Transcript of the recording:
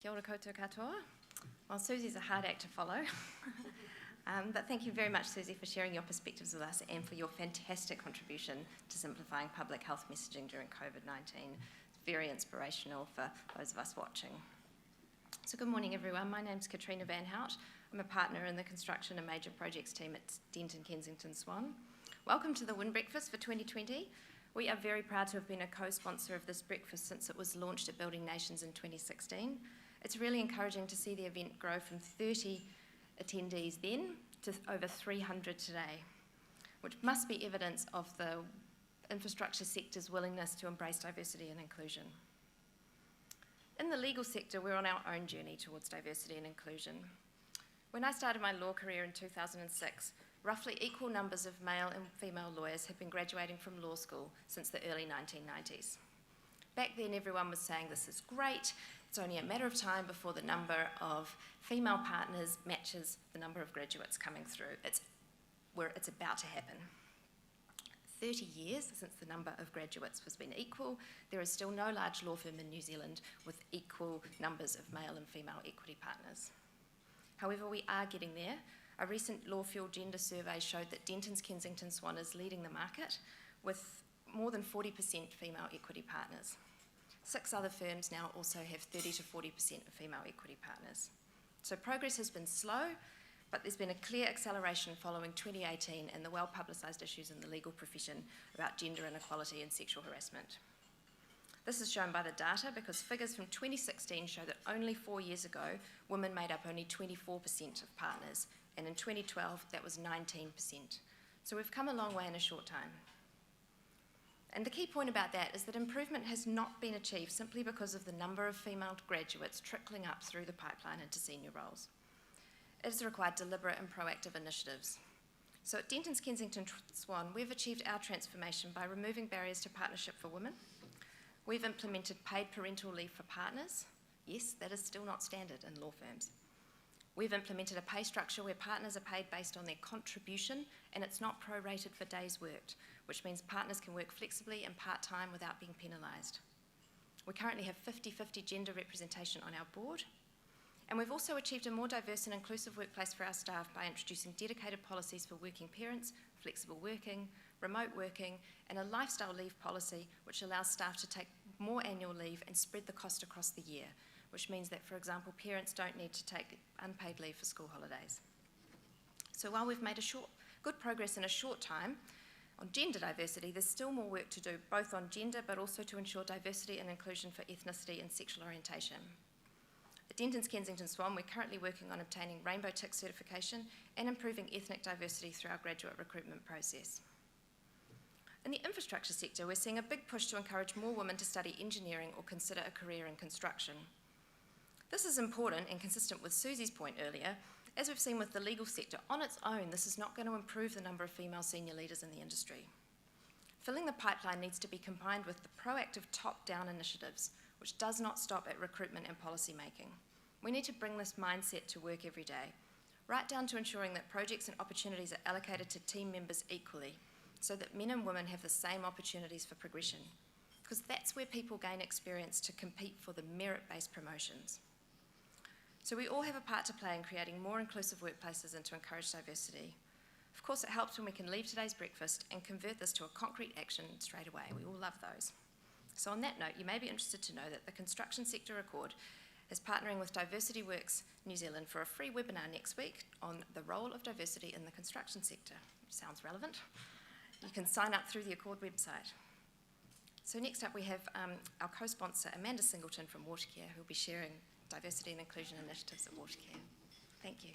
Kia ora koutou katoa. Well, Susie's a hard act to follow, but thank you very much, Susie, for sharing your perspectives with us and for your fantastic contribution to simplifying public health messaging during COVID-19. It's very inspirational for those of us watching. So good morning, everyone. My name's Katrina Van Houtte. I'm a partner in the construction and major projects team at Dentons, Kensington, Swan. Welcome to the Win Breakfast for 2020. We are very proud to have been a co-sponsor of this breakfast since it was launched at Building Nations in 2016. It's really encouraging to see the event grow from 30 attendees then to over 300 today, which must be evidence of the infrastructure sector's willingness to embrace diversity and inclusion. In the legal sector, we're on our own journey towards diversity and inclusion. When I started my law career in 2006, roughly equal numbers of male and female lawyers had been graduating from law school since the early 1990s. Back then, everyone was saying this is great. It's only a matter of time before the number of female partners matches the number of graduates coming through. It's about to happen. 30 years since the number of graduates has been equal, there is still no large law firm in New Zealand with equal numbers of male and female equity partners. However, we are getting there. A recent Law Fuel gender survey showed that Dentons, Kensington, Swan is leading the market with more than 40% female equity partners. 6 other firms now also have 30 to 40% of female equity partners. So progress has been slow, but there's been a clear acceleration following 2018 and the well-publicised issues in the legal profession about gender inequality and sexual harassment. This is shown by the data because figures from 2016 show that only 4 years ago, women made up only 24% of partners, and in 2012, that was 19%. So we've come a long way in a short time. And the key point about that is that improvement has not been achieved simply because of the number of female graduates trickling up through the pipeline into senior roles. It has required deliberate and proactive initiatives. So at Dentons, Kensington, Swan, we've achieved our transformation by removing barriers to partnership for women. We've implemented paid parental leave for partners. Yes, that is still not standard in law firms. We've implemented a pay structure where partners are paid based on their contribution and it's not prorated for days worked, which means partners can work flexibly and part-time without being penalised. We currently have 50-50 gender representation on our board, and we've also achieved a more diverse and inclusive workplace for our staff by introducing dedicated policies for working parents, flexible working, remote working, and a lifestyle leave policy which allows staff to take more annual leave and spread the cost across the year, which means that, for example, parents don't need to take unpaid leave for school holidays. So while we've made good progress in a short time on gender diversity, there's still more work to do, both on gender but also to ensure diversity and inclusion for ethnicity and sexual orientation. At Dentons, Kensington, Swan, we're currently working on obtaining Rainbow Tick certification and improving ethnic diversity through our graduate recruitment process. In the infrastructure sector, we're seeing a big push to encourage more women to study engineering or consider a career in construction. This is important and consistent with Susie's point earlier. As we've seen with the legal sector, on its own, this is not going to improve the number of female senior leaders in the industry. Filling the pipeline needs to be combined with the proactive top-down initiatives, which does not stop at recruitment and policy making. We need to bring this mindset to work every day, right down to ensuring that projects and opportunities are allocated to team members equally, so that men and women have the same opportunities for progression, because that's where people gain experience to compete for the merit-based promotions. So we all have a part to play in creating more inclusive workplaces and to encourage diversity. Of course, it helps when we can leave today's breakfast and convert this to a concrete action straight away. We all love those. So on that note, you may be interested to know that the Construction Sector Accord is partnering with Diversity Works New Zealand for a free webinar next week on the role of diversity in the construction sector. Sounds relevant. You can sign up through the Accord website. So next up we have our co-sponsor Amanda Singleton from Watercare, who will be sharing diversity and inclusion initiatives at Watercare. Thank you.